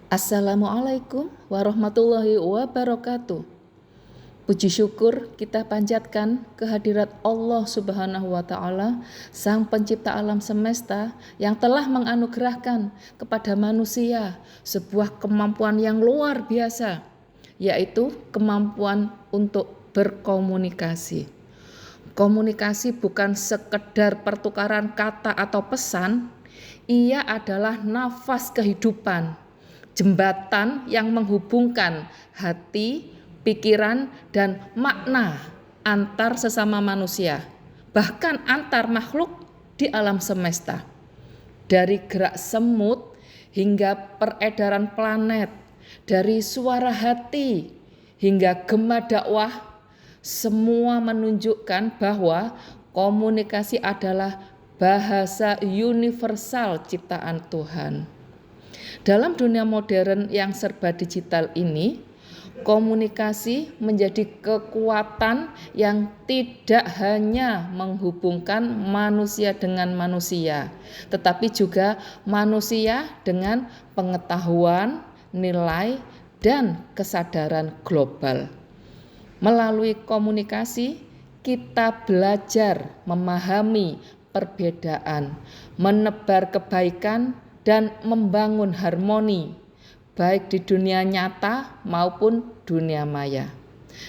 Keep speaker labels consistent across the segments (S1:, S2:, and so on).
S1: Assalamualaikum warahmatullahi wabarakatuh. Puji syukur kita panjatkan kehadirat Allah Subhanahu wa Ta'ala, Sang Pencipta alam semesta, yang telah menganugerahkan kepada manusia sebuah kemampuan yang luar biasa, yaitu kemampuan untuk berkomunikasi. Komunikasi bukan sekedar pertukaran kata atau pesan, ia adalah nafas kehidupan, jembatan yang menghubungkan hati, pikiran, dan makna antar sesama manusia, bahkan antar makhluk di alam semesta. Dari gerak semut hingga peredaran planet, dari suara hati hingga gema dakwah, semua menunjukkan bahwa komunikasi adalah bahasa universal ciptaan Tuhan. Dalam dunia modern yang serba digital ini, komunikasi menjadi kekuatan yang tidak hanya menghubungkan manusia dengan manusia, tetapi juga manusia dengan pengetahuan, nilai, dan kesadaran global. Melalui komunikasi, kita belajar memahami perbedaan, menebar kebaikan, dan membangun harmoni, baik di dunia nyata maupun dunia maya.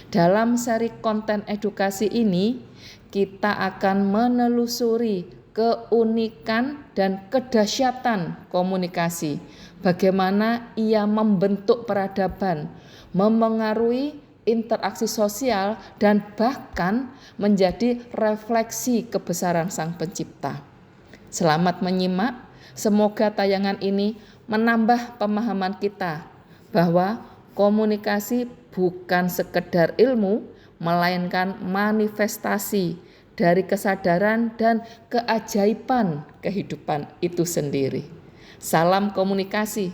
S1: Dalam seri konten edukasi ini, kita akan menelusuri keunikan dan kedahsyatan komunikasi, bagaimana ia membentuk peradaban, memengaruhi interaksi sosial, dan bahkan menjadi refleksi kebesaran Sang Pencipta. Selamat menyimak. Semoga tayangan ini menambah pemahaman kita bahwa komunikasi bukan sekedar ilmu, melainkan manifestasi dari kesadaran dan keajaiban kehidupan itu sendiri. Salam komunikasi.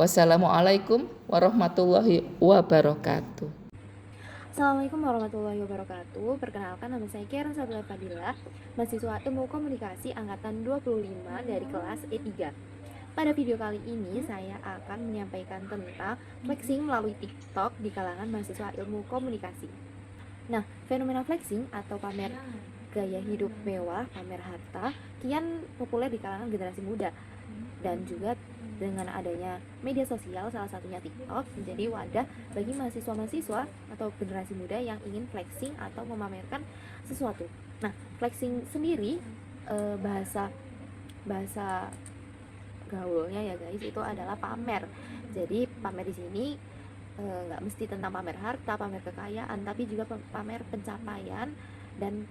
S1: Wassalamualaikum warahmatullahi wabarakatuh.
S2: Assalamualaikum warahmatullahi wabarakatuh. Perkenalkan, nama saya Karen Sabila Fadila, mahasiswa Ilmu Komunikasi angkatan 25 dari kelas E3. Pada video kali ini saya akan menyampaikan tentang flexing melalui TikTok di kalangan mahasiswa Ilmu Komunikasi. Nah, fenomena flexing atau pamer gaya hidup mewah, pamer harta, kian populer di kalangan generasi muda, dan juga dengan adanya media sosial, salah satunya TikTok, menjadi wadah bagi mahasiswa-mahasiswa atau generasi muda yang ingin flexing atau memamerkan sesuatu. Nah, flexing sendiri bahasa gaulnya ya guys, itu adalah pamer. Jadi pamer di sini nggak mesti tentang pamer harta, pamer kekayaan, tapi juga pamer pencapaian dan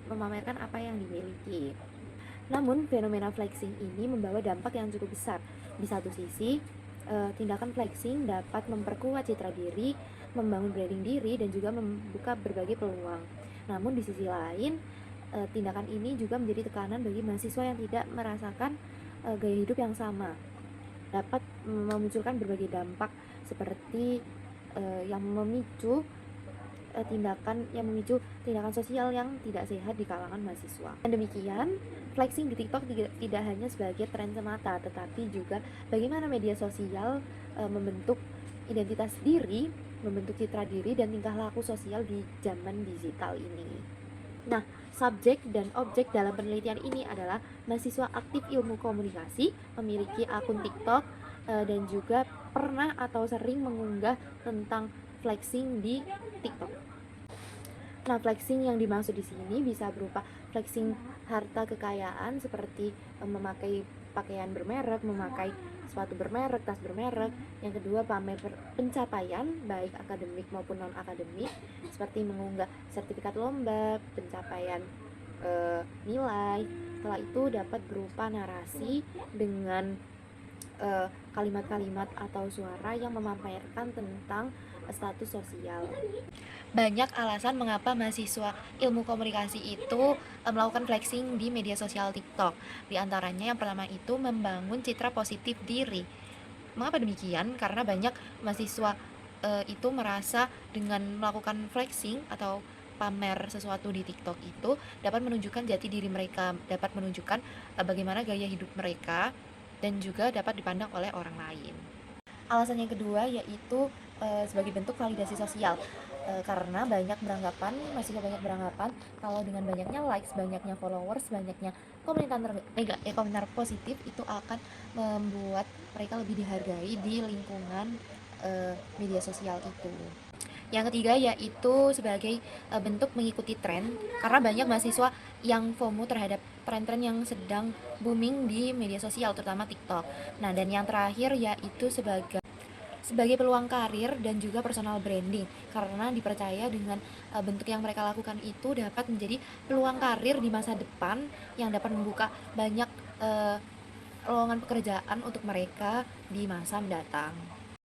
S2: memamerkan apa yang dimiliki. Namun fenomena flexing ini membawa dampak yang cukup besar. Di satu sisi, tindakan flexing dapat memperkuat citra diri, membangun branding diri, dan juga membuka berbagai peluang. Namun di sisi lain, tindakan ini juga menjadi tekanan bagi mahasiswa yang tidak merasakan gaya hidup yang sama. Dapat memunculkan berbagai dampak seperti yang memicu tindakan sosial yang tidak sehat di kalangan mahasiswa. Dan demikian, flexing di TikTok tidak hanya sebagai tren semata, tetapi juga bagaimana media sosial membentuk identitas diri, membentuk citra diri dan tingkah laku sosial di zaman digital ini. Nah, subjek dan objek dalam penelitian ini adalah mahasiswa aktif ilmu komunikasi, memiliki akun TikTok, dan juga pernah atau sering mengunggah tentang flexing di TikTok. Nah, flexing yang dimaksud di sini bisa berupa flexing harta kekayaan seperti memakai pakaian bermerek, memakai sepatu bermerek, tas bermerek. Yang kedua, pamer pencapaian baik akademik maupun non akademik, seperti mengunggah sertifikat lomba, pencapaian nilai. Setelah itu dapat berupa narasi dengan kalimat-kalimat atau suara yang memamerkan tentang status sosial. Banyak alasan mengapa mahasiswa ilmu komunikasi itu melakukan flexing di media sosial TikTok. Di antaranya yang pertama itu membangun citra positif diri. Mengapa demikian? Karena banyak mahasiswa itu merasa dengan melakukan flexing atau pamer sesuatu di TikTok itu dapat menunjukkan jati diri mereka, dapat menunjukkan bagaimana gaya hidup mereka, dan juga dapat dipandang oleh orang lain. Alasan yang kedua yaitu sebagai bentuk validasi sosial. Karena mahasiswa banyak beranggapan kalau dengan banyaknya likes, banyaknya followers, banyaknya komentar positif itu akan membuat mereka lebih dihargai di lingkungan media sosial itu. Yang ketiga yaitu sebagai bentuk mengikuti tren, karena banyak mahasiswa yang FOMO terhadap tren-tren yang sedang booming di media sosial, terutama TikTok. Nah, dan yang terakhir yaitu sebagai peluang karir dan juga personal branding, karena dipercaya dengan bentuk yang mereka lakukan itu dapat menjadi peluang karir di masa depan yang dapat membuka banyak lowongan pekerjaan untuk mereka di masa mendatang.